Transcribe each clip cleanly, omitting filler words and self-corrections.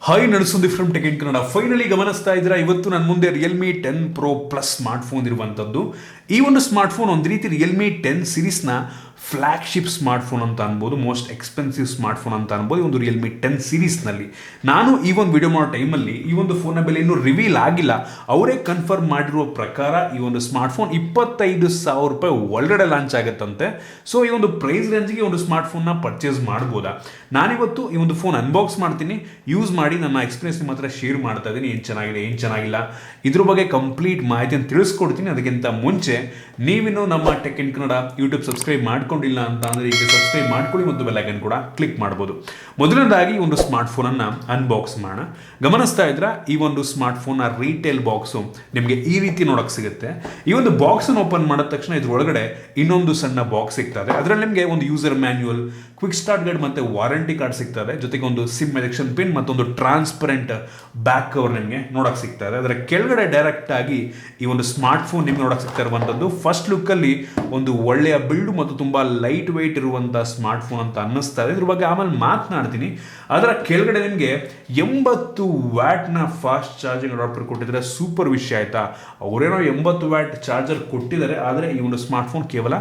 Hi ನಡೆಸೋದು from tech in Kannada. Finally ಗಮನಿಸ್ತಾ ಇದ್ದೀರಾ, ಇವತ್ತು ನನ್ನ ಮುಂದೆ ರಿಯಲ್ಮಿ 10 Pro ಪ್ಲಸ್ ಸ್ಮಾರ್ಟ್ಫೋನ್ ಇರುವಂಥದ್ದು. ಈ ಒಂದು ಸ್ಮಾರ್ಟ್ಫೋನ್ ಒಂದು ರೀತಿ ರಿಯಲ್ಮಿ 10 ಸೀರೀಸ್ನ ಫ್ಲ್ಯಾಗ್ಶಿಪ್ ಸ್ಮಾರ್ಟ್ಫೋನ್ ಅಂತ ಅನ್ಬೋದು, ಮೋಸ್ಟ್ ಎಕ್ಸ್ಪೆನ್ಸಿವ್ ಸ್ಮಾರ್ಟ್ಫೋನ್ ಅಂತ ಅನ್ಬೋದು. ಈ ಒಂದು ರಿಯಲ್ಮಿ 10 ಸೀರೀಸ್ನಲ್ಲಿ ನಾನು ಈ ಒಂದು ವಿಡಿಯೋ ಮಾಡೋ ಟೈಮಲ್ಲಿ ಈ ಒಂದು ಫೋನ್ನ ಬೆಲೆ ಇನ್ನೂ ರಿವೀಲ್ ಆಗಿಲ್ಲ. ಅವರೇ ಕನ್ಫರ್ಮ್ ಮಾಡಿರುವ ಪ್ರಕಾರ ಈ ಒಂದು ಸ್ಮಾರ್ಟ್ಫೋನ್ 25,000 ರೂಪಾಯಿ ಒಳಗಡೆ ಲಾಂಚ್ ಆಗುತ್ತಂತೆ. ಸೊ ಈ ಒಂದು ಪ್ರೈಸ್ ರೇಂಜ್ಗೆ ಒಂದು ಸ್ಮಾರ್ಟ್ಫೋನ್ನ ಪರ್ಚೇಸ್ ಮಾಡ್ಬೋದಾ? ನಾನಿವತ್ತು ಈ ಒಂದು ಫೋನ್ ಅನ್ಬಾಕ್ಸ್ ಮಾಡ್ತೀನಿ, ಯೂಸ್ ಮಾಡಿ ನನ್ನ ಎಕ್ಸ್ಪೀರಿಯನ್ಸ್ ನಿಮ್ಮ ಹತ್ರ ಶೇರ್ ಮಾಡ್ತಾ ಇದ್ದೀನಿ. ಏನು ಚೆನ್ನಾಗಿದೆ, ಏನು ಚೆನ್ನಾಗಿಲ್ಲ, ಇದ್ರ ಬಗ್ಗೆ ಕಂಪ್ಲೀಟ್ ಮಾಹಿತಿಯನ್ನು ತಿಳಿಸ್ಕೊಡ್ತೀನಿ. ಅದಕ್ಕಿಂತ ಮುಂಚೆ ನೀವಿನ್ನೂ ನಮ್ಮ tech in Kannada YouTube subscribe ಮಾಡ್ಕೊಂಡಿಲ್ಲ ಅಂತ ಅಂದರೆ ಈಗ ಸಬ್ಸ್ಕ್ರೈಬ್ ಮಾಡ್ಕೊಳ್ಳಿ ಮತ್ತು ಬೆಲ್ ಐಕನ್ ಕೂಡ ಕ್ಲಿಕ್ ಮಾಡ್ಬೋದು. ಮೊದಲನೇದಾಗಿ ಒಂದು ಸ್ಮಾರ್ಟ್ಫೋನನ್ನು ಅನ್ಬಾಕ್ಸ್ ಮಾಡೋಣ. ಗಮನಿಸ್ತಾ ಇದ್ರೆ ಈ ಒಂದು ಸ್ಮಾರ್ಟ್ಫೋನ್ನ ರೀಟೇಲ್ ಬಾಕ್ಸು ನಿಮಗೆ ಈ ರೀತಿ ನೋಡೋಕೆ ಸಿಗುತ್ತೆ. ಈ ಒಂದು ಬಾಕ್ಸನ್ನು ಓಪನ್ ಮಾಡಿದ ತಕ್ಷಣ ಇದ್ರೊಳಗಡೆ ಇನ್ನೊಂದು ಸಣ್ಣ ಬಾಕ್ಸ್ ಸಿಗ್ತದೆ. ಅದರಲ್ಲಿ ನಿಮಗೆ ಒಂದು user manual, quick start guide ಮತ್ತು ವಾರಂಟಿ ಕಾರ್ಡ್ ಸಿಗ್ತದೆ. ಜೊತೆಗೆ ಒಂದು ಸಿಮ್ ಎಜೆಕ್ಷನ್ ಪಿನ್ ಮತ್ತೊಂದು ಟ್ರಾನ್ಸ್ಪರೆಂಟ್ ಬ್ಯಾಕ್ ಕವರ್ ನಿಮಗೆ ನೋಡೋಕೆ ಸಿಗ್ತದೆ. ಅದರ ಕೆಳಗಡೆ ಡೈರೆಕ್ಟ್ ಆಗಿ ಈ ಒಂದು ಸ್ಮಾರ್ಟ್ಫೋನ್ ನಿಮ್ಗೆ ನೋಡೋಕೆ ಸಿಗ್ತಾ ಇರುವಂಥದ್ದು. ಫಸ್ಟ್ ಲುಕ್ಕಲ್ಲಿ ಒಂದು ಒಳ್ಳೆಯ ಬಿಲ್ಡ್ ಮತ್ತು ತುಂಬ ಲೈಟ್ ವೆಯ್ಟ್ ಇರುವಂಥ ಸ್ಮಾರ್ಟ್ಫೋನ್ ಅಂತ ಅನ್ನಿಸ್ತಾ ಇದೆ. ಇದ್ರ ಬಗ್ಗೆ ಆಮೇಲೆ ಮಾತನಾಡ್ತೀನಿ. ಅದರ ಕೆಳಗಡೆ ನಿಮಗೆ 80 ವ್ಯಾಟ್ನ ಫಾಸ್ಟ್ ಚಾರ್ಜಿಂಗ್ ಅಡಾಪ್ಟರ್ ಕೊಟ್ಟಿದ್ದಾರೆ. ಸೂಪರ್ ವಿಷಯ ಆಯಿತಾ. ಅವರೇನೋ 80 ವ್ಯಾಟ್ ಚಾರ್ಜರ್ ಕೊಟ್ಟಿದ್ದಾರೆ, ಆದರೆ ಈ ಒಂದು ಸ್ಮಾರ್ಟ್ಫೋನ್ ಕೇವಲ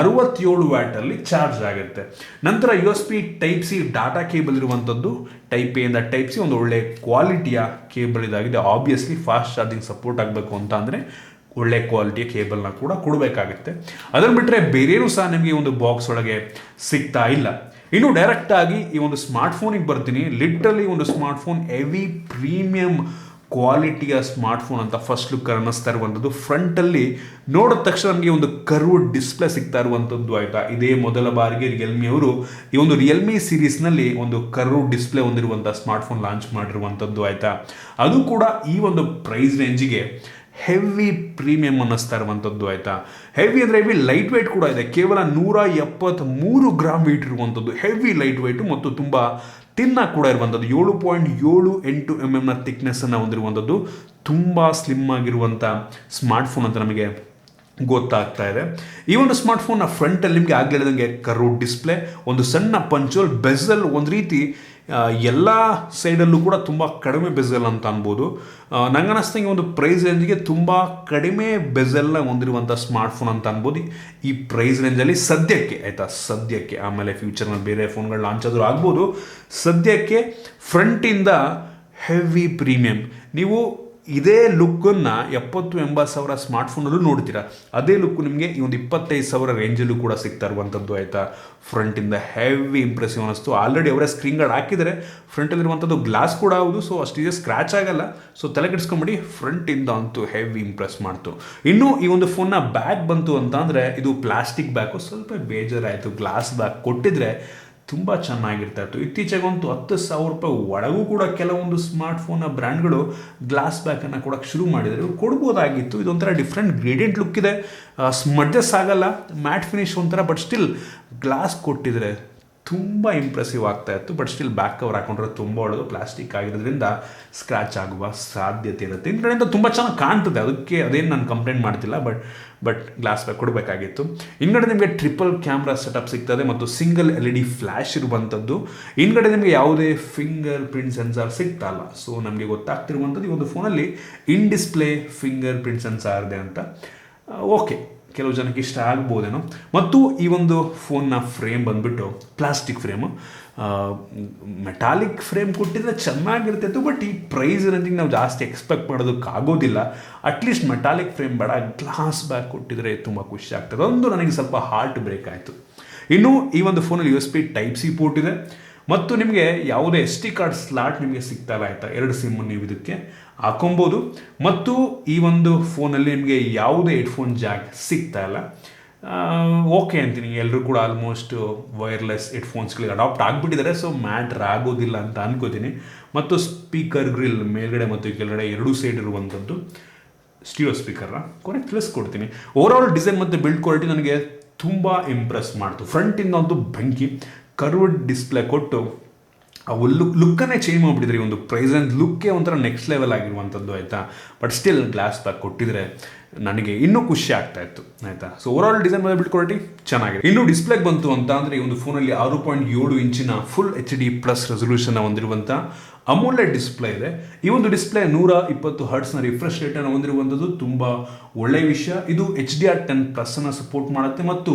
67 ವ್ಯಾಟಲ್ಲಿ ಚಾರ್ಜ್ ಆಗುತ್ತೆ. ನಂತರ USB Type C data cable ಇರುವಂಥದ್ದು. ಟೈಪ್ ಎ ಇಂದ ಟೈಪ್ ಸಿ ಒಂದು ಒಳ್ಳೆ ಕ್ವಾಲಿಟಿಯ ಕೇಬಲ್ ಇದಾಗಿದೆ. ಆಬ್ವಿಯಸ್ಲಿ ಫಾಸ್ಟ್ ಚಾರ್ಜಿಂಗ್ ಸಪೋರ್ಟ್ ಆಗಬೇಕು ಅಂತ ಅಂದರೆ ಒಳ್ಳೆ ಕ್ವಾಲಿಟಿಯ ಕೇಬಲ್ನ ಕೂಡ ಕೊಡಬೇಕಾಗುತ್ತೆ. ಅದನ್ನು ಬಿಟ್ಟರೆ ಬೇರೇನೂ ಸಹ ನಿಮಗೆ ಒಂದು ಬಾಕ್ಸ್ ಒಳಗೆ ಸಿಗ್ತಾ ಇಲ್ಲ. ಇನ್ನು ಡೈರೆಕ್ಟಾಗಿ ಈ ಒಂದು ಸ್ಮಾರ್ಟ್ಫೋನಿಗೆ ಬರ್ತೀನಿ. ಲಿಟ್ರಲಿ ಒಂದು ಸ್ಮಾರ್ಟ್ಫೋನ್ ಹೆವಿ ಪ್ರೀಮಿಯಂ ಕ್ವಾಲಿಟಿಯ ಸ್ಮಾರ್ಟ್ಫೋನ್ ಅಂತ ಫಸ್ಟ್ ಲುಕ್ ಅನ್ನಿಸ್ತಾ ಇರುವಂಥದ್ದು. ಫ್ರಂಟಲ್ಲಿ ನೋಡಿದ ತಕ್ಷಣ ನಮಗೆ ಒಂದು ಕರ್ವ್ಡ್ ಡಿಸ್ಪ್ಲೇ ಸಿಗ್ತಾ ಇರುವಂಥದ್ದು ಆಯಿತಾ. ಇದೇ ಮೊದಲ ಬಾರಿಗೆ ರಿಯಲ್ಮಿ ಅವರು ಈ ಒಂದು ರಿಯಲ್ಮಿ ಸೀರೀಸ್ನಲ್ಲಿ ಒಂದು ಕರ್ವ್ಡ್ ಡಿಸ್ಪ್ಲೇ ಹೊಂದಿರುವಂಥ ಸ್ಮಾರ್ಟ್ಫೋನ್ ಲಾಂಚ್ ಮಾಡಿರುವಂಥದ್ದು ಆಯಿತಾ. ಅದು ಕೂಡ ಈ ಒಂದು ಪ್ರೈಸ್ ರೇಂಜಿಗೆ ಹೆವಿ ಪ್ರೀಮಿಯಂ ಅನ್ನಿಸ್ತಾ ಇರುವಂಥದ್ದು ಆಯಿತಾ. ಹೆವಿ ಅಂದರೆ ಹೆವಿ ಲೈಟ್ ವೆಯ್ಟ್ ಕೂಡ ಇದೆ. ಕೇವಲ 173 ಗ್ರಾಮ್ ವೆಯ್ಟ್ ಇರುವಂಥದ್ದು. ಹೆವಿ ಲೈಟ್ ವೆಯ್ಟು ಮತ್ತು ತುಂಬ ತಿನ್ನಾಗಿ ಕೂಡ ಇರುವಂಥದ್ದು. 7.78 mm ಥಿಕ್ನೆಸ್ಸನ್ನು ಹೊಂದಿರುವಂಥದ್ದು. ತುಂಬ ಸ್ಲಿಮ್ ಆಗಿರುವಂಥ ಸ್ಮಾರ್ಟ್ಫೋನ್ ಅಂತ ನಮಗೆ ಗೊತ್ತಾಗ್ತಾ ಇದೆ. ಈ ಒಂದು ಸ್ಮಾರ್ಟ್ಫೋನ್ನ ಫ್ರಂಟಲ್ಲಿ ನಿಮಗೆ ಆಗಲೇ ಹೇಳಿದಂಗೆ ಕರ್ವ್ಡ್ ಡಿಸ್ಪ್ಲೇ, ಒಂದು ಸಣ್ಣ ಪಂಚೋಲ್, ಬೆಝಲ್ ಒಂದು ರೀತಿ ಎಲ್ಲ ಸೈಡಲ್ಲೂ ಕೂಡ ತುಂಬ ಕಡಿಮೆ ಬೆಝಲ್ ಅಂತ ಅನ್ಬೋದು. ನಂಗೆ ಅನ್ನಿಸ್ತಂಗೆ ಒಂದು ಪ್ರೈಸ್ ರೇಂಜ್ಗೆ ತುಂಬ ಕಡಿಮೆ ಬೆಝಲ್ನ ಹೊಂದಿರುವಂಥ ಸ್ಮಾರ್ಟ್ಫೋನ್ ಅಂತ ಅನ್ಬೋದು ಈ ಪ್ರೈಸ್ ರೇಂಜಲ್ಲಿ ಸದ್ಯಕ್ಕೆ ಆಯಿತಾ. ಸದ್ಯಕ್ಕೆ ಆಮೇಲೆ ಫ್ಯೂಚರ್ನಲ್ಲಿ ಬೇರೆ ಫೋನ್ಗಳು ಲಾಂಚ್ ಆದರೂ ಆಗ್ಬೋದು. ಸದ್ಯಕ್ಕೆ ಫ್ರಂಟಿಂದ ಹೆವಿ ಪ್ರೀಮಿಯಂ. ನೀವು ಇದೇ ಲುಕ್ಕನ್ನು 70-80 ಸಾವಿರ ಸ್ಮಾರ್ಟ್ಫೋನಲ್ಲೂ ನೋಡ್ತೀರಾ. ಅದೇ ಲುಕ್ಕು ನಿಮಗೆ ಈ ಒಂದು 25,000 ರೇಂಜಲ್ಲೂ ಕೂಡ ಸಿಗ್ತಾ ಇರುವಂಥದ್ದು ಆಯಿತಾ. ಫ್ರಂಟಿಂದ ಹೆವಿ ಇಂಪ್ರೆಸಿವ್ ಅನ್ನಿಸ್ತು. ಆಲ್ರೆಡಿ ಅವರೇ ಸ್ಕ್ರೀನ್ ಗಾರ್ಡ್ ಹಾಕಿದರೆ. ಫ್ರಂಟಲ್ಲಿರುವಂಥದ್ದು ಗ್ಲಾಸ್ ಕೂಡ ಹೌದು, ಸೊ ಅಷ್ಟಿದೆ, ಸ್ಕ್ರ್ಯಾಚ್ ಆಗಲ್ಲ. ಸೊ ತಲೆ ಕೆಡಿಸ್ಕೊಂಬಿಡಿ, ಫ್ರಂಟಿಂದ ಅಂತೂ ಹೆವಿ ಇಂಪ್ರೆಸ್ ಮಾಡ್ತು. ಇನ್ನು ಈ ಒಂದು ಫೋನ್ನ ಬ್ಯಾಗ್ ಬಂತು ಅಂತ ಅಂದರೆ ಇದು ಪ್ಲಾಸ್ಟಿಕ್ ಬ್ಯಾಗು. ಸ್ವಲ್ಪ ಬೇಜಾರಾಯಿತು. ಗ್ಲಾಸ್ ಬ್ಯಾಗ್ ಕೊಟ್ಟಿದ್ರೆ ತುಂಬ ಚೆನ್ನಾಗಿರ್ತಾ ಇತ್ತು. ಇತ್ತೀಚೆಗಂತೂ 10,000 ರೂಪಾಯಿ ಒಳಗೂ ಕೂಡ ಕೆಲವೊಂದು ಸ್ಮಾರ್ಟ್ಫೋನ್ನ ಬ್ರ್ಯಾಂಡ್ಗಳು ಗ್ಲಾಸ್ ಬ್ಯಾಕನ್ನು ಕೊಡೋಕ್ಕೆ ಶುರು ಮಾಡಿದರೆ ಇವ್ರು ಕೊಡ್ಬೋದಾಗಿತ್ತು. ಇದೊಂಥರ ಡಿಫ್ರೆಂಟ್ ಗ್ರೇಡಿಯಂಟ್ ಲುಕ್ ಇದೆ, ಸ್ಮಡ್ಜಸ್ ಆಗಲ್ಲ, ಮ್ಯಾಟ್ ಫಿನಿಶ್ ಒಂಥರ. ಬಟ್ ಸ್ಟಿಲ್ ಗ್ಲಾಸ್ ಕೊಟ್ಟಿದ್ರೆ ತುಂಬ ಇಂಪ್ರೆಸಿವ್ ಆಗ್ತಾ ಇತ್ತು. ಬಟ್ ಸ್ಟಿಲ್ ಬ್ಯಾಕ್ ಕವರ್ ಹಾಕೊಂಡ್ರೆ ತುಂಬ ಒಳ್ಳೆಯದು. ಪ್ಲಾಸ್ಟಿಕ್ ಆಗಿರೋದ್ರಿಂದ ಸ್ಕ್ರ್ಯಾಚ್ ಆಗುವ ಸಾಧ್ಯತೆ ಇರುತ್ತೆ. ಹಿಂದ್ಗಡೆಯಿಂದ ತುಂಬ ಚೆನ್ನಾಗಿ ಕಾಣ್ತದೆ, ಅದಕ್ಕೆ ಅದೇನು ನಾನು ಕಂಪ್ಲೇಂಟ್ ಮಾಡ್ತಿಲ್ಲ. ಬಟ್ ಗ್ಲಾಸ್ ಬ್ಯಾಕ್ ಕೊಡಬೇಕಾಗಿತ್ತು. ಹಿಂದ್ಗಡೆ ನಿಮಗೆ ಟ್ರಿಪಲ್ ಕ್ಯಾಮ್ರಾ ಸೆಟಪ್ ಸಿಗ್ತದೆ ಮತ್ತು ಸಿಂಗಲ್ LED ಫ್ಲ್ಯಾಶ್ ಇರುವಂಥದ್ದು. ಹಿಂದ್ಗಡೆ ನಿಮಗೆ ಯಾವುದೇ ಫಿಂಗರ್ ಪ್ರಿಂಟ್ ಸೆನ್ಸಾರ್ ಸಿಗ್ತಾ ಇಲ್ಲ. ಸೊ ನಮಗೆ ಗೊತ್ತಾಗ್ತಿರುವಂಥದ್ದು ಈ ಒಂದು ಫೋನಲ್ಲಿ in display fingerprint sensor ಇದೆ ಅಂತ. ಓಕೆ, ಕೆಲವು ಜನಕ್ಕೆ ಇಷ್ಟ ಆಗ್ಬೋದೇನೋ. ಮತ್ತು ಈ ಒಂದು ಫೋನ್ನ ಫ್ರೇಮ್ ಬಂದುಬಿಟ್ಟು ಪ್ಲಾಸ್ಟಿಕ್ ಫ್ರೇಮು. ಮೆಟಾಲಿಕ್ ಫ್ರೇಮ್ ಕೊಟ್ಟಿದ್ರೆ ಚೆನ್ನಾಗಿರ್ತಿತ್ತು. ಬಟ್ ಈ ಪ್ರೈಸ್ ರೇಂಜಿಗೆ ನಾವು ಜಾಸ್ತಿ ಎಕ್ಸ್ಪೆಕ್ಟ್ ಮಾಡೋದಕ್ಕಾಗೋದಿಲ್ಲ. ಅಟ್ಲೀಸ್ಟ್ ಮೆಟಾಲಿಕ್ ಫ್ರೇಮ್ ಬೇಡ, ಗ್ಲಾಸ್ ಬ್ಯಾಗ್ ಕೊಟ್ಟಿದ್ರೆ ತುಂಬ ಖುಷಿ ಆಗ್ತದೆ. ಅದೊಂದು ನನಗೆ ಸ್ವಲ್ಪ ಹಾರ್ಟ್ ಬ್ರೇಕ್ ಆಯಿತು. ಇನ್ನು ಈ ಒಂದು ಫೋನಲ್ಲಿ USB Type C ಪೋರ್ಟ್ ಇದೆ ಮತ್ತು ನಿಮಗೆ ಯಾವುದೇ SD ಕಾರ್ಡ್ ಸ್ಲಾಟ್ ನಿಮಗೆ ಸಿಗ್ತಾ ಇಲ್ಲ ಆಯಿತಾ. 2 ಸಿಮ್ ನೀವು ಇದಕ್ಕೆ ಹಾಕೊಬೋದು. ಮತ್ತು ಈ ಒಂದು ಫೋನಲ್ಲಿ ನಿಮಗೆ ಯಾವುದೇ ಹೆಡ್ಫೋನ್ ಜಾಕ್ ಸಿಗ್ತಾ ಇಲ್ಲ. ಓಕೆ ಅಂತೀನಿ, ಎಲ್ಲರೂ ಕೂಡ ಆಲ್ಮೋಸ್ಟ್ ವೈರ್ಲೆಸ್ ಹೆಡ್ಫೋನ್ಸ್ಗಳಿಗೆ ಅಡಾಪ್ಟ್ ಆಗಿಬಿಟ್ಟಿದ್ದಾರೆ. ಸೊ ಮ್ಯಾಟ್ರ್ ಆಗೋದಿಲ್ಲ ಅಂತ ಅನ್ಕೋತೀನಿ. ಮತ್ತು ಸ್ಪೀಕರ್ ಗ್ರಿಲ್ ಮೇಲ್ಗಡೆ ಮತ್ತು ಕೆಳಗಡೆ 2 ಸೈಡ್ ಇರುವಂಥದ್ದು ಸ್ಟೀರಿಯೋ ಸ್ಪೀಕರ್ನ ಕೊನೆಗೆ ತಿಳಿಸ್ಕೊಡ್ತೀನಿ. ಓವರಾಲ್ ಡಿಸೈನ್ ಮತ್ತು ಬಿಲ್ಡ್ ಕ್ವಾಲಿಟಿ ನನಗೆ ತುಂಬ ಇಂಪ್ರೆಸ್ ಮಾಡ್ತು. ಫ್ರಂಟಿಂದ ಒಂದು ಬೆಂಕಿ, ಕರ್ವ್ಡ್ ಡಿಸ್ಪ್ಲೇ ಕೊಟ್ಟು ಅವು ಲುಕ್ಕನ್ನೇ ಚೇಂಜ್ ಮಾಡಿಬಿಟ್ಟಿದ್ರೆ. ಈ ಒಂದು ಪ್ರೈಸ್ ಆ್ಯಂಡ್ ಲುಕ್ಕೇ ಒಂಥರ ನೆಕ್ಸ್ಟ್ ಲೆವೆಲ್ ಆಗಿರುವಂಥದ್ದು ಆಯಿತಾ. ಬಟ್ ಸ್ಟಿಲ್ ಗ್ಲಾಸ್ ಬ್ಯಾಕ್ ಕೊಟ್ಟಿದ್ರೆ ನನಗೆ ಇನ್ನೂ ಖುಷಿ ಆಗ್ತಾ ಇತ್ತು ಆಯಿತಾ. ಸೊ ಓವರಾಲ್ ಡಿಸೈನ್ ಮೇಲೆ ಬಿಲ್ಡ್ ಕ್ವಾಲಿಟಿ ಚೆನ್ನಾಗಿದೆ. ಇನ್ನು ಡಿಸ್ಪ್ಲೇಗೆ ಬಂತು ಅಂತ ಅಂದರೆ ಈ ಒಂದು ಫೋನಲ್ಲಿ 6.7 ಇಂಚಿನ ಫುಲ್ HD+ ರೆಸೊಲ್ಯೂಷನ್ ಹೊಂದಿರುವಂಥ ಅಮೋಲೆಡ್ ಡಿಸ್ಪ್ಲೇ ಇದೆ. ಈ ಒಂದು ಡಿಸ್ಪ್ಲೇ 120 ಹರ್ಟ್ಸ್ನ ರಿಫ್ರೆಶ್ ರೇಟನ್ನು ಹೊಂದಿರುವಂಥದ್ದು ತುಂಬ ಒಳ್ಳೆಯ ವಿಷಯ. ಇದು HDR10+ ಅನ್ನು ಸಪೋರ್ಟ್ ಮಾಡುತ್ತೆ ಮತ್ತು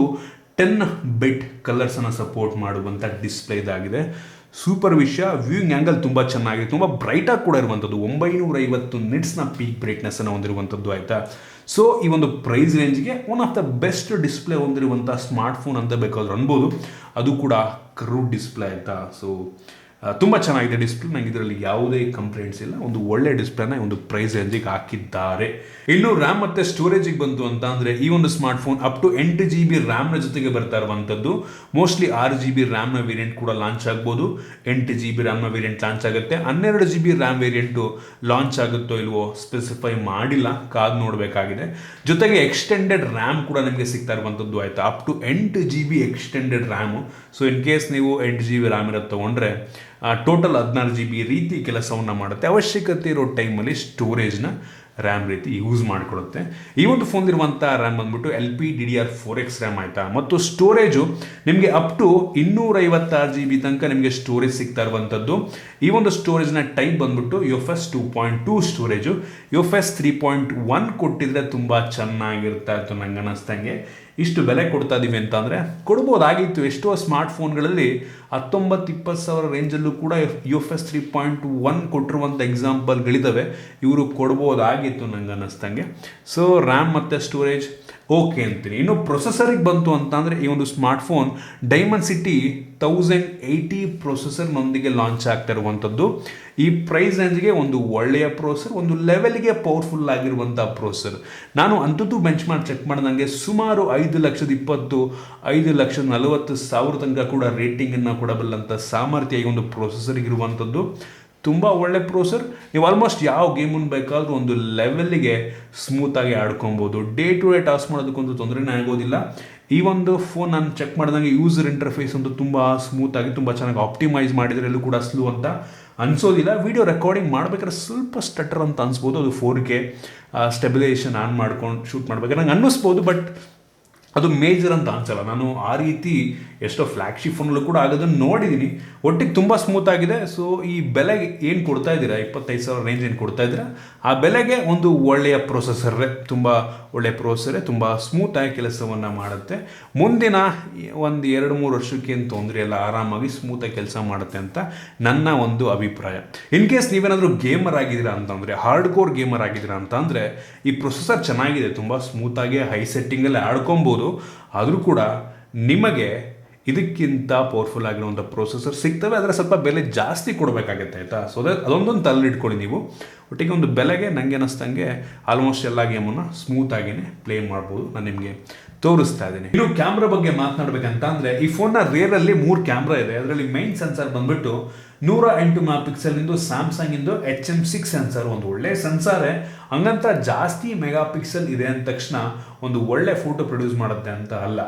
10 ಬಿಟ್ ಕಲರ್ಸನ್ನು ಸಪೋರ್ಟ್ ಮಾಡುವಂಥ ಡಿಸ್ಪ್ಲೇ ಇದಾಗಿದೆ. ಸೂಪರ್ ವಿಷಯ. ವ್ಯೂಯಿಂಗ್ ಆ್ಯಂಗಲ್ ತುಂಬ ಚೆನ್ನಾಗಿದೆ, ತುಂಬ ಬ್ರೈಟಾಗಿ ಕೂಡ ಇರುವಂಥದ್ದು. 950 ನಿಟ್ಸ್ನ ಪೀಕ್ ಬ್ರೈಟ್ನೆಸ್ಸನ್ನು ಹೊಂದಿರುವಂಥದ್ದು ಆಯಿತಾ. ಸೊ ಈ ಒಂದು ಪ್ರೈಸ್ ರೇಂಜ್ಗೆ one of the best display ಹೊಂದಿರುವಂಥ ಸ್ಮಾರ್ಟ್ಫೋನ್ ಅಂತ ಬೇಕಾದ್ರೂ ಅನ್ಬೋದು. ಅದು ಕೂಡ ಕರ್ವ್ ಡಿಸ್ಪ್ಲೇ ಆಯಿತಾ. ಸೊ ತುಂಬ ಚೆನ್ನಾಗಿದೆ ಡಿಸ್ಪ್ಲೇ, ನಂಗೆ ಇದರಲ್ಲಿ ಯಾವುದೇ ಕಂಪ್ಲೇಂಟ್ಸ್ ಇಲ್ಲ. ಒಂದು ಒಳ್ಳೆ ಡಿಸ್ಪ್ಲೇನ ಒಂದು ಪ್ರೈಸ್ ರೇಂಜಿಗೆ ಹಾಕಿದ್ದಾರೆ. ಇನ್ನು ರ್ಯಾಮ್ ಮತ್ತು ಸ್ಟೋರೇಜಿಗೆ ಬಂತು ಅಂತ ಅಂದರೆ ಈ ಒಂದು ಸ್ಮಾರ್ಟ್ಫೋನ್ ಅಪ್ ಟು 8 GB ರ್ಯಾಮ್ನ ಜೊತೆಗೆ ಬರ್ತಾ ಇರುವಂಥದ್ದು. ಮೋಸ್ಟ್ಲಿ 6 GB ರ್ಯಾಮ್ನ ವೇರಿಯಂಟ್ ಕೂಡ ಲಾಂಚ್ ಆಗ್ಬೋದು. 8 GB ರ್ಯಾಮ್ನ ವೇರಿಯಂಟ್ ಲಾಂಚ್ ಆಗುತ್ತೆ. 12 GB ರ್ಯಾಮ್ ವೇರಿಯಂಟು ಲಾಂಚ್ ಆಗುತ್ತೋ ಇಲ್ವೋ ಸ್ಪೆಸಿಫೈ ಮಾಡಿಲ್ಲ, ಕಾದು ನೋಡಬೇಕಾಗಿದೆ. ಜೊತೆಗೆ ಎಕ್ಸ್ಟೆಂಡೆಡ್ ರ್ಯಾಮ್ ಕೂಡ ನಿಮಗೆ ಸಿಗ್ತಾ ಇರುವಂಥದ್ದು ಆಯಿತಾ. Up to 8 GB extended RAM. So in case ನೀವು 8 GB ರ್ಯಾಮ್ ಇರೋದು ತೊಗೊಂಡ್ರೆ ಟೋಟಲ್ 16 GB ರೀತಿ ಕೆಲಸವನ್ನು ಮಾಡುತ್ತೆ. ಅವಶ್ಯಕತೆ ಇರೋ ಟೈಮಲ್ಲಿ ಸ್ಟೋರೇಜ್ನ ರ್ಯಾಮ್ ರೀತಿ ಯೂಸ್ ಮಾಡಿಕೊಡುತ್ತೆ. ಈ ಒಂದು ಫೋನ್ಲಿರುವಂಥ ರ್ಯಾಮ್ ಬಂದ್ಬಿಟ್ಟು LPDDR4X ರ್ಯಾಮ್ ಆಯಿತಾ. ಮತ್ತು ಸ್ಟೋರೇಜು ನಿಮಗೆ ಅಪ್ ಟು 256 GB ತನಕ ನಿಮಗೆ ಸ್ಟೋರೇಜ್ ಸಿಗ್ತಾ ಇರುವಂಥದ್ದು. ಈ ಒಂದು ಸ್ಟೋರೇಜ್ನ ಟೈಪ್ ಬಂದ್ಬಿಟ್ಟು UFS 2.2 ಸ್ಟೋರೇಜು. UFS 3.1 ಕೊಟ್ಟಿದ್ರೆ ತುಂಬ ಚೆನ್ನಾಗಿರ್ತಾ ಇತ್ತು ನಂಗೆ ಅನ್ನಿಸ್ದಂಗೆ. ಇಷ್ಟು ಬೆಲೆ ಕೊಡ್ತಾ ಇದ್ದೀವಿ ಅಂತ ಅಂದರೆ ಕೊಡ್ಬೋದಾಗಿತ್ತು. ಎಷ್ಟೋ ಸ್ಮಾರ್ಟ್ಫೋನ್ಗಳಲ್ಲಿ 19-20 ಸಾವಿರ ರೇಂಜಲ್ಲೂ ಕೂಡ UFS 3.1 ಕೊಟ್ಟಿರುವಂಥ ಎಕ್ಸಾಂಪಲ್ಗಳಿದ್ದಾವೆ. ಇವರು ಕೊಡ್ಬೋದಾಗಿತ್ತು ನಂಗೆ ಅನ್ನಿಸ್ದಂಗೆ. ಸೊ ರ್ಯಾಮ್ ಮತ್ತು ಸ್ಟೋರೇಜ್ ಓಕೆ ಅಂತೀನಿ. ಇನ್ನು ಪ್ರೊಸೆಸರಿಗೆ ಬಂತು ಅಂತ ಅಂದರೆ ಈ ಒಂದು ಸ್ಮಾರ್ಟ್ಫೋನ್ ಡೈಮೆನ್ಸಿಟಿ 1080 ಪ್ರೊಸೆಸರ್ನೊಂದಿಗೆ ಲಾಂಚ್ ಆಗ್ತಾ ಇರುವಂಥದ್ದು. ಈ ಪ್ರೈಸ್ ರೇಂಜ್ಗೆ ಒಂದು ಒಳ್ಳೆಯ ಪ್ರೊಸೆಸರ್, ಒಂದು ಲೆವೆಲ್ಗೆ ಪವರ್ಫುಲ್ ಆಗಿರುವಂಥ ಪ್ರೊಸೆಸರ್. ನಾನು AnTuTu Benchmark ಚೆಕ್ ಮಾಡಿದಂಗೆ ಸುಮಾರು 5,20,000 5,40,000 ತನಕ ಕೂಡ ರೇಟಿಂಗನ್ನು ಕೊಡಬಲ್ಲಂಥ ಸಾಮರ್ಥ್ಯ ಈ ಒಂದು ಪ್ರೊಸೆಸರ್ಗಿರುವಂಥದ್ದು. ತುಂಬ ಒಳ್ಳೆ ಪ್ರೊಸೆಸರ್. ನೀವು ಆಲ್ಮೋಸ್ಟ್ ಯಾವ ಗೇಮನ್ನು ಬೇಕಾದರೂ ಒಂದು ಲೆವೆಲ್ಲಿಗೆ ಸ್ಮೂತಾಗಿ ಆಡ್ಕೊಬೋದು. ಡೇ ಟು ಡೇ ಟಾಸ್ಕ್ ಮಾಡೋದಕ್ಕೊಂದು ತೊಂದರೆನೇ ಆಗೋದಿಲ್ಲ. ಈ ಒಂದು ಫೋನ್ ನಾನು ಚೆಕ್ ಮಾಡಿದಂಗೆ ಯೂಸರ್ ಇಂಟರ್ಫೇಸ್ ಅಂತೂ ತುಂಬ ಸ್ಮೂತಾಗಿ ತುಂಬ ಚೆನ್ನಾಗಿ ಆಪ್ಟಿಮೈಸ್ ಮಾಡಿದರೆ ಎಲ್ಲೂ ಕೂಡ ಸ್ಲೋ ಅಂತ ಅನಿಸೋದಿಲ್ಲ. ವಿಡಿಯೋ ರೆಕಾರ್ಡಿಂಗ್ ಮಾಡ್ಬೇಕಾದ್ರೆ ಸ್ವಲ್ಪ ಸ್ಟಟರ್ ಅಂತ ಅನಿಸ್ಬೋದು. ಅದು 4K ಸ್ಟೆಬಿಲೈಸೇಷನ್ ಆನ್ ಮಾಡ್ಕೊಂಡು ಶೂಟ್ ಮಾಡ್ಬೇಕಾದ್ರೆ ನಂಗೆ ಅನ್ನಿಸ್ಬೋದು, ಬಟ್ ಅದು ಮೇಜರ್ ಅಂತ ಅನ್ಸಲ್ಲ. ನಾನು ಆ ರೀತಿ ಎಷ್ಟೋ ಫ್ಲ್ಯಾಗ್ಶಿಪ್ ಫೋನ್ಗಳು ಕೂಡ ಆಗೋದನ್ನು ನೋಡಿದ್ದೀನಿ. ಒಟ್ಟಿಗೆ ತುಂಬ ಸ್ಮೂತ್ ಆಗಿದೆ. ಸೊ ಈ ಬೆಲೆಗೆ ಏನು ಕೊಡ್ತಾ ಇದ್ದೀರಾ, 25,000 ರೇಂಜ್ ಏನು ಕೊಡ್ತಾ ಇದ್ದೀರಾ, ಆ ಬೆಲೆಗೆ ಒಂದು ಒಳ್ಳೆಯ ಪ್ರೊಸೆಸರೇ, ತುಂಬ ಒಳ್ಳೆಯ ಪ್ರೊಸೆಸರೇ, ತುಂಬ ಸ್ಮೂತಾಗಿ ಕೆಲಸವನ್ನು ಮಾಡುತ್ತೆ. ಮುಂದಿನ 1-2-3 ವರ್ಷಕ್ಕೆ ಏನು ತೊಂದರೆ ಇಲ್ಲ, ಆರಾಮಾಗಿ ಸ್ಮೂತಾಗಿ ಕೆಲಸ ಮಾಡುತ್ತೆ ಅಂತ ನನ್ನ ಒಂದು ಅಭಿಪ್ರಾಯ. ಇನ್ ಕೇಸ್ ನೀವೇನಾದರೂ ಗೇಮರ್ ಆಗಿದ್ದೀರಾ ಅಂತಂದರೆ, ಹಾರ್ಡ್ ಕೋರ್ ಗೇಮರ್ ಆಗಿದ್ದೀರಾ ಅಂತ ಅಂದರೆ ಈ ಪ್ರೊಸೆಸರ್ ಚೆನ್ನಾಗಿದೆ, ತುಂಬ ಸ್ಮೂತಾಗಿ ಹೈ ಸೆಟ್ಟಿಂಗಲ್ಲಿ ಆಡ್ಕೊಬೋದು. ಆದರೂ ಕೂಡ ನಿಮಗೆ ಇದಕ್ಕಿಂತ ಪವರ್ಫುಲ್ ಆಗಿರುವಂಥ ಪ್ರೊಸೆಸರ್ ಸಿಗ್ತವೆ. ಆದರೆ ಸ್ವಲ್ಪ ಬೆಲೆ ಜಾಸ್ತಿ ಕೊಡಬೇಕಾಗತ್ತೆ ಆಯಿತಾ. ಸೊ ಅದೊಂದೊಂದು ತಲೆಯಲ್ಲಿ ಇಟ್ಕೊಳ್ಳಿ ನೀವು. ಒಟ್ಟಿಗೆ ಒಂದು ಬೆಲೆಗೆ ನನಗೆ ಅನ್ನಿಸ್ದಂಗೆ ಆಲ್ಮೋಸ್ಟ್ ಎಲ್ಲ ಗೇಮನ್ನು ಸ್ಮೂತಾಗಿಯೇ ಪ್ಲೇ ಮಾಡ್ಬೋದು. ನಾನು ನಿಮಗೆ ತೋರಿಸ್ತಾ ಇದ್ದೀನಿ. ಇನ್ನು ಕ್ಯಾಮ್ರಾ ಬಗ್ಗೆ ಮಾತನಾಡಬೇಕಂತ ಅಂದರೆ ಈ ಫೋನ್ನ ರೇರಲ್ಲಿ 3 ಕ್ಯಾಮ್ರಾ ಇದೆ. ಅದರಲ್ಲಿ ಮೈನ್ ಸೆನ್ಸರ್ ಬಂದ್ಬಿಟ್ಟು 108 ಮೆಗಾಪಿಕ್ಸೆಲ್ ಸ್ಯಾಮ್ಸಂಗ್ ಇಂದು HM6 ಸೆನ್ಸರ್. ಒಂದು ಒಳ್ಳೆ ಸೆನ್ಸಾರೇ, ಹಂಗಂತ ಜಾಸ್ತಿ ಮೆಗಾಪಿಕ್ಸೆಲ್ ಇದೆ ಅಂದ ತಕ್ಷಣ ಒಂದು ಒಳ್ಳೆ ಫೋಟೋ ಪ್ರೊಡ್ಯೂಸ್ ಮಾಡುತ್ತೆ ಅಂತ ಅಲ್ಲ.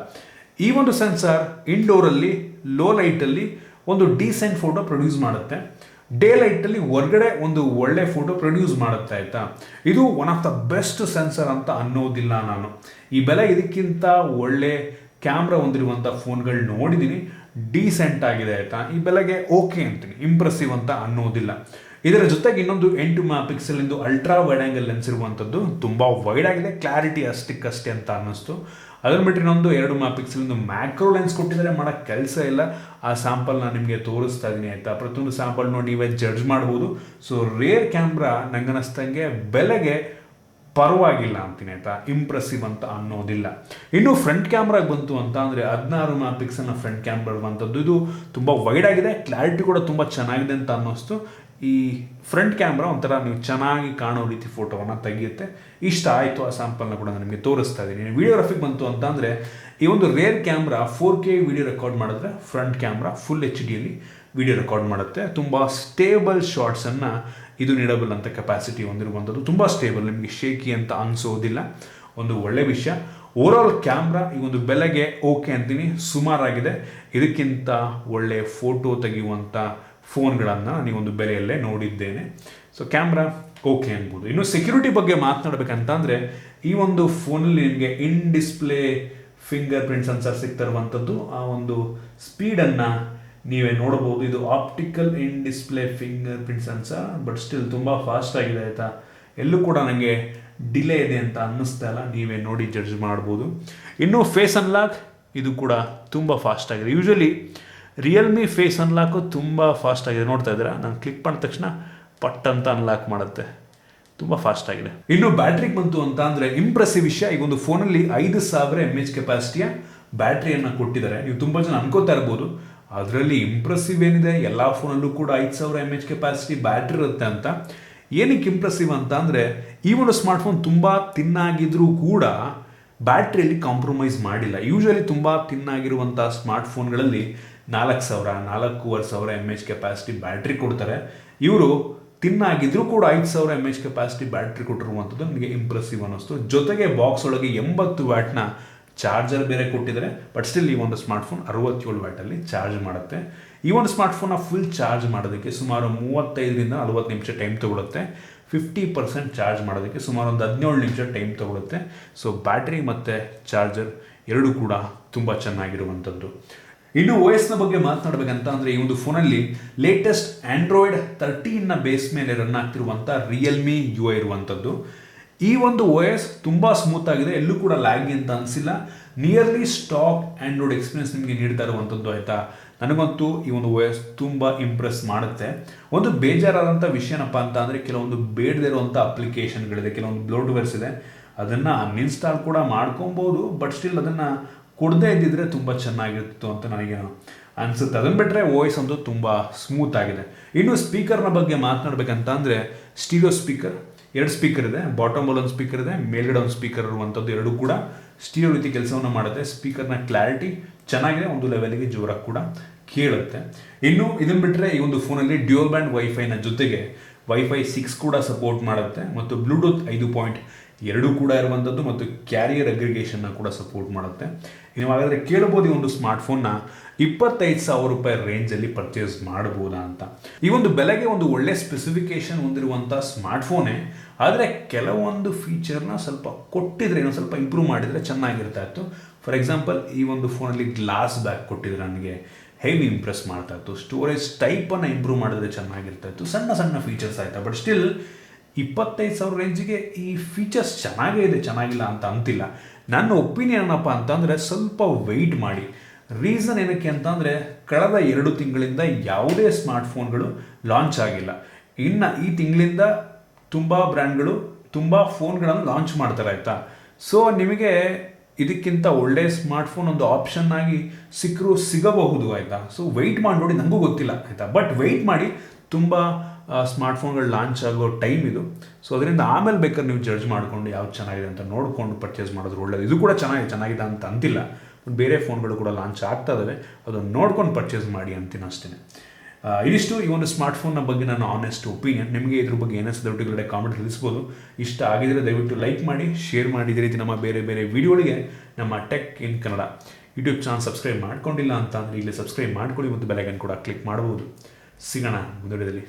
ಈ ಒಂದು ಸೆನ್ಸಾರ್ ಇಂಡೋರಲ್ಲಿ ಲೋ ಲೈಟಲ್ಲಿ ಒಂದು ಡೀಸೆಂಟ್ ಫೋಟೋ ಪ್ರೊಡ್ಯೂಸ್ ಮಾಡುತ್ತೆ. ಡೇ ಲೈಟಲ್ಲಿ ಹೊರಗಡೆ ಒಂದು ಒಳ್ಳೆ ಫೋಟೋ ಪ್ರೊಡ್ಯೂಸ್ ಮಾಡುತ್ತೆ ಆಯಿತಾ. ಇದು one of the best sensor ಅಂತ ಅನ್ನೋದಿಲ್ಲ ನಾನು. ಈ ಬೆಲೆ ಇದಕ್ಕಿಂತ ಒಳ್ಳೆ ಕ್ಯಾಮ್ರಾ ಹೊಂದಿರುವಂಥ ಫೋನ್ಗಳು ನೋಡಿದ್ದೀನಿ. ಡೀಸೆಂಟ್ ಆಗಿದೆ ಆಯಿತಾ. ಈ ಬೆಲೆಗೆ ಓಕೆ ಅಂತೀನಿ, ಇಂಪ್ರೆಸಿವ್ ಅಂತ ಅನ್ನೋದಿಲ್ಲ. ಇದರ ಜೊತೆಗೆ ಇನ್ನೊಂದು 8 megapixel ultra wide angle lens ಇರುವಂಥದ್ದು. ತುಂಬ ವೈಡ್ ಆಗಿದೆ, ಕ್ಲಾರಿಟಿ ಅಷ್ಟಕ್ಕಷ್ಟೇ ಅಂತ ಅನ್ನಿಸ್ತು. ಅದನ್ನು ಬಿಟ್ಟರೆ ಇನ್ನೊಂದು 2 ಮೆಗಾಪಿಕ್ಸೆಲ್ ಮ್ಯಾಕ್ರೋ ಲೆನ್ಸ್ ಕೊಟ್ಟಿದ್ದಾರೆ, ಮಾಡೋಕ್ಕೆ ಕೆಲಸ ಇಲ್ಲ. ಆ ಸ್ಯಾಂಪಲ್ ನಾನು ನಿಮಗೆ ತೋರಿಸ್ತಾ ಇದ್ದೀನಿ ಆಯಿತಾ. ಪ್ರತಿಯೊಂದು ಸ್ಯಾಂಪಲ್ ನೋಡಿ ನೀವೇ ಜಡ್ಜ್ ಮಾಡ್ಬೋದು. ಸೊ ರೇರ್ ಕ್ಯಾಮ್ರಾ ನಂಗೆ ಅನ್ನಿಸ್ದಂಗೆ ಬೆಲೆಗೆ ಪರವಾಗಿಲ್ಲ ಅಂತೀನಿ ಆಯಿತಾ, ಇಂಪ್ರೆಸಿವ್ ಅಂತ ಅನ್ನೋದಿಲ್ಲ. ಇನ್ನು ಫ್ರಂಟ್ ಕ್ಯಾಮ್ರಾಗೆ ಬಂತು ಅಂತ ಅಂದರೆ 16 ಮೆಗಾಪಿಕ್ಸೆಲ್ನ ಫ್ರಂಟ್ ಕ್ಯಾಮ್ರಾ ಇರುವಂಥದ್ದು. ಇದು ತುಂಬ ವೈಡ್ ಆಗಿದೆ, ಕ್ಲಾರಿಟಿ ಕೂಡ ತುಂಬ ಚೆನ್ನಾಗಿದೆ ಅಂತ ಅನ್ನಿಸ್ತು. ಈ ಫ್ರಂಟ್ ಕ್ಯಾಮ್ರಾ ಒಂಥರ ನೀವು ಚೆನ್ನಾಗಿ ಕಾಣೋ ರೀತಿ ಫೋಟೋವನ್ನು ತೆಗೆಯುತ್ತೆ. ಇಷ್ಟ ಆಯಿತು. ಆ ಸ್ಯಾಂಪಲ್ನ ಕೂಡ ನಾನು ನಿಮಗೆ ತೋರಿಸ್ತಾ ಇದ್ದೀನಿ. ವಿಡಿಯೋಗ್ರಫಿಗೆ ಬಂತು ಅಂತ ಅಂದರೆ ಈ ಒಂದು rear camera 4K video record ಮಾಡಿದ್ರೆ front camera full HD video record ಮಾಡುತ್ತೆ. ತುಂಬ ಸ್ಟೇಬಲ್ ಶಾರ್ಟ್ಸನ್ನು ಇದು ನೀಡಬಲ್ ಅಂತ ಕೆಪಾಸಿಟಿ ಹೊಂದಿರುವಂಥದ್ದು. ತುಂಬ ಸ್ಟೇಬಲ್, ನಿಮಗೆ ಶೇಕಿ ಅಂತ ಅನಿಸೋದಿಲ್ಲ. ಒಂದು ಒಳ್ಳೆ ವಿಷಯ. ಓವರಾಲ್ ಕ್ಯಾಮ್ರಾ ಈ ಒಂದು ಬೆಲೆಗೆ ಓಕೆ ಅಂತೀನಿ, ಸುಮಾರಾಗಿದೆ. ಇದಕ್ಕಿಂತ ಒಳ್ಳೆ ಫೋಟೋ ತೆಗೆಯುವಂಥ ಫೋನ್ಗಳನ್ನು ನೀವೊಂದು ಬೆಲೆಯಲ್ಲೇ ನೋಡಿದ್ದೇನೆ. ಸೊ ಕ್ಯಾಮ್ರಾ ಓಕೆ ಅನ್ಬೋದು. ಇನ್ನು ಸೆಕ್ಯೂರಿಟಿ ಬಗ್ಗೆ ಮಾತನಾಡಬೇಕಂತ ಅಂದರೆ ಈ ಒಂದು ಫೋನಲ್ಲಿ ನಿಮಗೆ ಇನ್ ಡಿಸ್ಪ್ಲೇ ಫಿಂಗರ್ ಪ್ರಿಂಟ್ ಸೆನ್ಸರ್ ಸಿಗ್ತಾ ಇರುವಂಥದ್ದು. ಆ ಒಂದು ಸ್ಪೀಡನ್ನು ನೀವೇ ನೋಡಬಹುದು. ಇದು optical in display finger print sensor, but still ತುಂಬ ಫಾಸ್ಟ್ ಆಗಿದೆ ಆಯಿತಾ. ಎಲ್ಲೂ ಕೂಡ ನನಗೆ ಡಿಲೇ ಇದೆ ಅಂತ ಅನ್ನಿಸ್ತಾ ಇಲ್ಲ, ನೀವೇ ನೋಡಿ ಜಡ್ಜ್ ಮಾಡ್ಬೋದು. ಇನ್ನು ಫೇಸ್ ಅನ್ಲಾಕ್ ಇದು ಕೂಡ ತುಂಬ ಫಾಸ್ಟ್ ಆಗಿದೆ. ಯೂಶಲಿ ರಿಯಲ್ಮಿ ಫೇಸ್ ಅನ್ಲಾಕು ತುಂಬ ಫಾಸ್ಟ್ ಆಗಿದೆ, ನೋಡ್ತಾ ಇದ್ದೀರಾ. ನಾನು ಕ್ಲಿಕ್ ಮಾಡಿದ ತಕ್ಷಣ ಪಟ್ ಅಂತ ಅನ್ಲಾಕ್ ಮಾಡುತ್ತೆ, ತುಂಬ ಫಾಸ್ಟ್ ಆಗಿದೆ. ಇನ್ನು ಬ್ಯಾಟ್ರಿಗೆ ಬಂತು ಅಂತ ಅಂದರೆ ಇಂಪ್ರೆಸಿವ್ ವಿಷಯ, ಈ ಒಂದು ಫೋನಲ್ಲಿ 5000 mAh ಕೆಪಾಸಿಟಿಯ ಬ್ಯಾಟ್ರಿಯನ್ನು ಕೊಟ್ಟಿದ್ದಾರೆ. ನೀವು ತುಂಬ ಜನ ಅನ್ಕೋತಾ ಇರ್ಬೋದು ಅದರಲ್ಲಿ ಇಂಪ್ರೆಸಿವ್ ಏನಿದೆ, ಎಲ್ಲ ಫೋನಲ್ಲೂ ಕೂಡ 5000 mAh ಕೆಪಾಸಿಟಿ ಬ್ಯಾಟ್ರಿ ಇರುತ್ತೆ ಅಂತ. ಏನಕ್ಕೆ ಇಂಪ್ರೆಸಿವ್ ಅಂತ ಅಂದರೆ ಈ ಒಂದು ಸ್ಮಾರ್ಟ್ಫೋನ್ ತುಂಬ ತಿನ್ನಾಗಿದ್ರೂ ಕೂಡ ಬ್ಯಾಟ್ರಿಯಲ್ಲಿ ಕಾಂಪ್ರಮೈಸ್ ಮಾಡಿಲ್ಲ. ಯೂಶಲಿ ತುಂಬ ತಿನ್ನಾಗಿರುವಂಥ ಸ್ಮಾರ್ಟ್ಫೋನ್ಗಳಲ್ಲಿ 4000 4500 mAh ಕೆಪಾಸಿಟಿ ಬ್ಯಾಟ್ರಿ ಕೊಡ್ತಾರೆ. ಇವರು ತಿನ್ನಾಗಿದ್ರೂ ಕೂಡ 5000 mAh ಕೆಪಾಸಿಟಿ ಬ್ಯಾಟ್ರಿ ಕೊಟ್ಟಿರುವಂಥದ್ದು ನನಗೆ ಇಂಪ್ರೆಸಿವ್ ಅನ್ನಿಸ್ತು. ಜೊತೆಗೆ ಬಾಕ್ಸ್ ಒಳಗೆ 80 ವ್ಯಾಟ್ನ ಚಾರ್ಜರ್ ಬೇರೆ ಕೊಟ್ಟಿದ್ದಾರೆ. ಬಟ್ ಸ್ಟಿಲ್ ಈ ಒಂದು ಸ್ಮಾರ್ಟ್ಫೋನ್ 67 ವ್ಯಾಟಲ್ಲಿ ಚಾರ್ಜ್ ಮಾಡುತ್ತೆ. ಈ ಒಂದು ಸ್ಮಾರ್ಟ್ಫೋನ್ನ ಫುಲ್ ಚಾರ್ಜ್ ಮಾಡೋದಕ್ಕೆ ಸುಮಾರು 35ರಿಂದ 40 ನಿಮಿಷ ಟೈಮ್ ತೊಗೊಳುತ್ತೆ. 50% ಚಾರ್ಜ್ ಮಾಡೋದಕ್ಕೆ ಸುಮಾರು ಒಂದು 17 ನಿಮಿಷ ಟೈಮ್ ತೊಗೊಳುತ್ತೆ. ಸೊ ಬ್ಯಾಟ್ರಿ ಮತ್ತು ಚಾರ್ಜರ್ ಎರಡೂ ಕೂಡ ತುಂಬ ಚೆನ್ನಾಗಿರುವಂಥದ್ದು. ಇನ್ನು OS ಬಗ್ಗೆ ಮಾತನಾಡಬೇಕಂತ ಅಂದರೆ ಈ ಒಂದು ಫೋನಲ್ಲಿ ಲೇಟೆಸ್ಟ್ ಆಂಡ್ರಾಯ್ಡ್ 13ನ ಬೇಸ್ ಮೇಲೆ ರನ್ ಆಗ್ತಿರುವಂಥ ರಿಯಲ್ಮಿ UI ಇರುವಂಥದ್ದು. ಈ ಒಂದು OS ತುಂಬ ಸ್ಮೂತ್ ಆಗಿದೆ, ಎಲ್ಲೂ ಕೂಡ ಲ್ಯಾಗಿ ಅಂತ ಅನಿಸಿಲ್ಲ. ನಿಯರ್ಲಿ ಸ್ಟಾಕ್ ಆಂಡ್ರಾಯ್ಡ್ ಎಕ್ಸ್ಪೀರಿಯನ್ಸ್ ನಿಮಗೆ ನೀಡ್ತಾ ಇರುವಂಥದ್ದು ಆಯಿತಾ. ನನಗಂತೂ ಈ ಒಂದು OS ತುಂಬ ಇಂಪ್ರೆಸ್ ಮಾಡುತ್ತೆ. ಒಂದು ಬೇಜಾರಾದಂಥ ವಿಷಯನಪ್ಪ ಅಂತ ಅಂದರೆ ಕೆಲವೊಂದು ಬೇಡದೇ ಇರುವಂಥ ಅಪ್ಲಿಕೇಶನ್ಗಳಿದೆ, ಕೆಲವೊಂದು ಬ್ಲೋಟ್ವೇರ್ಸ್ ಇದೆ, ಅದನ್ನು ಅನ್ಇನ್ಸ್ಟಾಲ್ ಕೂಡ ಮಾಡ್ಕೊಬೋದು. ಬಟ್ ಸ್ಟಿಲ್ ಅದನ್ನು ಕೊಡದೇ ಇದ್ದಿದ್ರೆ ತುಂಬ ಚೆನ್ನಾಗಿರ್ತಿತ್ತು ಅಂತ ನನಗೇನು ಅನಿಸುತ್ತೆ. ಅದನ್ನು ಬಿಟ್ಟರೆ OS ಅಂತೂ ತುಂಬ ಸ್ಮೂತ್ ಆಗಿದೆ. ಇನ್ನು ಸ್ಪೀಕರ್ನ ಬಗ್ಗೆ ಮಾತನಾಡಬೇಕಂತ ಅಂದರೆ ಸ್ಟೀರಿಯೋ ಸ್ಪೀಕರ್, 2 ಸ್ಪೀಕರ್ ಇದೆ, ಬಾಟಮಲ್ಲಿ ಒಂದು ಸ್ಪೀಕರ್ ಇದೆ, ಮೇಲ್ಗಡೆ ಒಂದು ಸ್ಪೀಕರ್ ಇರುವಂಥದ್ದು. ಎರಡೂ ಕೂಡ ಸ್ಟೀರಿಯೋ ರೀತಿ ಕೆಲಸವನ್ನು ಮಾಡುತ್ತೆ. ಸ್ಪೀಕರ್ನ ಕ್ಲಾರಿಟಿ ಚೆನ್ನಾಗಿದೆ, ಒಂದು ಲೆವೆಲ್ಗೆ ಜೋರಾಗಿ ಕೂಡ ಕೇಳುತ್ತೆ. ಇನ್ನು ಇದನ್ನು ಬಿಟ್ಟರೆ ಈ ಒಂದು ಫೋನಲ್ಲಿ ಡ್ಯೂಯಲ್ ಬ್ಯಾಂಡ್ ವೈಫೈನ ಜೊತೆಗೆ ವೈಫೈ 6 ಕೂಡ ಸಪೋರ್ಟ್ ಮಾಡುತ್ತೆ ಮತ್ತು ಬ್ಲೂಟೂತ್ 5.2 ಕೂಡ ಇರುವಂಥದ್ದು ಮತ್ತು ಕ್ಯಾರಿಯರ್ ಅಗ್ರಿಗೇಷನ್ನ ಕೂಡ ಸಪೋರ್ಟ್ ಮಾಡುತ್ತೆ. ನೀವು ಹಾಗಾದರೆ ಕೇಳಬಹುದು ಈ ಒಂದು ಸ್ಮಾರ್ಟ್ಫೋನ್ನ 25,000 ರೂಪಾಯಿ ರೇಂಜಲ್ಲಿ ಪರ್ಚೇಸ್ ಮಾಡ್ಬೋದಾ ಅಂತ. ಈ ಒಂದು ಬೆಲೆಗೆ ಒಂದು ಒಳ್ಳೆ ಸ್ಪೆಸಿಫಿಕೇಶನ್ ಹೊಂದಿರುವಂಥ ಸ್ಮಾರ್ಟ್ಫೋನೇ, ಆದರೆ ಕೆಲವೊಂದು ಫೀಚರ್ನ ಸ್ವಲ್ಪ ಕೊಟ್ಟಿದ್ರೆ, ಇನ್ನೊಂದು ಸ್ವಲ್ಪ ಇಂಪ್ರೂವ್ ಮಾಡಿದರೆ ಚೆನ್ನಾಗಿರ್ತಾ ಇತ್ತು. ಫಾರ್ ಎಕ್ಸಾಂಪಲ್ ಈ ಒಂದು ಫೋನಲ್ಲಿ ಗ್ಲಾಸ್ ಬ್ಯಾಕ್ ಕೊಟ್ಟಿದ್ರೆ ನನಗೆ ಹೆವಿ ಇಂಪ್ರೆಸ್ ಮಾಡ್ತಾ ಇತ್ತು. ಸ್ಟೋರೇಜ್ ಟೈಪನ್ನು ಇಂಪ್ರೂವ್ ಮಾಡಿದ್ರೆ ಚೆನ್ನಾಗಿರ್ತಾ ಇತ್ತು. ಸಣ್ಣ ಸಣ್ಣ ಫೀಚರ್ಸ್ ಆಯಿತಾ. ಬಟ್ ಸ್ಟಿಲ್ 25,000 ರೇಂಜಿಗೆ ಈ ಫೀಚರ್ಸ್ ಚೆನ್ನಾಗೇ ಇದೆ, ಚೆನ್ನಾಗಿಲ್ಲ ಅಂತ ಅಂತಿಲ್ಲ. ನನ್ನ ಒಪಿನಿಯನ್ ಏನಪ್ಪ ಅಂತಂದರೆ ಸ್ವಲ್ಪ ವೆಯ್ಟ್ ಮಾಡಿ. ರೀಸನ್ ಏನಕ್ಕೆ ಅಂತಂದರೆ ಕಳೆದ 2 ತಿಂಗಳಿಂದ ಯಾವುದೇ ಸ್ಮಾರ್ಟ್ಫೋನ್ಗಳು ಲಾಂಚ್ ಆಗಿಲ್ಲ. ಇನ್ನು ಈ ತಿಂಗಳಿಂದ ತುಂಬ ಬ್ರ್ಯಾಂಡ್ಗಳು ತುಂಬ ಫೋನ್ಗಳನ್ನು ಲಾಂಚ್ ಮಾಡ್ತಾರೆ ಆಯಿತಾ. ಸೊ ನಿಮಗೆ ಇದಕ್ಕಿಂತ ಒಳ್ಳೆ ಸ್ಮಾರ್ಟ್ಫೋನ್ ಒಂದು ಆಪ್ಷನ್ ಆಗಿ ಸಿಗಬಹುದು ಆಯಿತಾ. ಸೊ ವೆಯ್ಟ್ ಮಾಡಿ ನೋಡಿ, ನನಗೂ ಗೊತ್ತಿಲ್ಲ ಆಯಿತಾ. ಬಟ್ ವೆಯ್ಟ್ ಮಾಡಿ, ತುಂಬ ಸ್ಮಾರ್ಟ್ಫೋನ್ಗಳು ಲಾಂಚ್ ಆಗೋ ಟೈಮ್ ಇದು. ಸೊ ಅದರಿಂದ ಆಮೇಲೆ ಬೇಕಾದ್ರೆ ನೀವು ಜಡ್ಜ್ ಮಾಡಿಕೊಂಡು ಯಾವ್ದು ಚೆನ್ನಾಗಿದೆ ಅಂತ ನೋಡಿಕೊಂಡು ಪರ್ಚೇಸ್ ಮಾಡೋದು ಒಳ್ಳೆಯದು. ಇದು ಕೂಡ ಚೆನ್ನಾಗಿದೆ ಅಂತ ಅಂತಿಲ್ಲ, ಬಟ್ ಬೇರೆ ಫೋನ್ಗಳು ಕೂಡ ಲಾಂಚ್ ಆಗ್ತಾ ಇದ್ದಾವೆ, ಅದನ್ನು ನೋಡ್ಕೊಂಡು ಪರ್ಚೇಸ್ ಮಾಡಿ ಅಂತೀನಿ ಅಷ್ಟೇ. ಇದಿಷ್ಟು ಈ ಒಂದು ಸ್ಮಾರ್ಟ್ಫೋನ್ನ ಬಗ್ಗೆ ನನ್ನ ಆನೆಸ್ಟ್ ಒಪಿನಿಯನ್. ನಿಮಗೆ ಇದ್ರ ಬಗ್ಗೆ ಏನಿಸ್ತದೆ ಡೌಟ್ಗಳಿದೆ ಕಾಮೆಂಟ್ ತಿಳಿಸ್ಬೋದು. ಇಷ್ಟ ಆಗಿದ್ರೆ ದಯವಿಟ್ಟು ಲೈಕ್ ಮಾಡಿ, ಶೇರ್ ಮಾಡಿ. ಇದೇ ರೀತಿ ನಮ್ಮ ಬೇರೆ ಬೇರೆ ವಿಡಿಯೋಗಳಿಗೆ ನಮ್ಮ tech in Kannada YouTube channel subscribe ಮಾಡ್ಕೊಂಡಿಲ್ಲ ಅಂತ ಅಂದರೆ ಈಗಲೇ ಸಬ್ಸ್ಕ್ರೈಬ್ ಮಾಡ್ಕೊಳ್ಳಿ ಮತ್ತು ಬೆಲ್ ಐಕಾನ್ ಕೂಡ ಕ್ಲಿಕ್ ಮಾಡ್ಬೋದು. ಸಿಗೋಣ ಮುಂದಿನ ವಿಡಿಯೋದಲ್ಲಿ.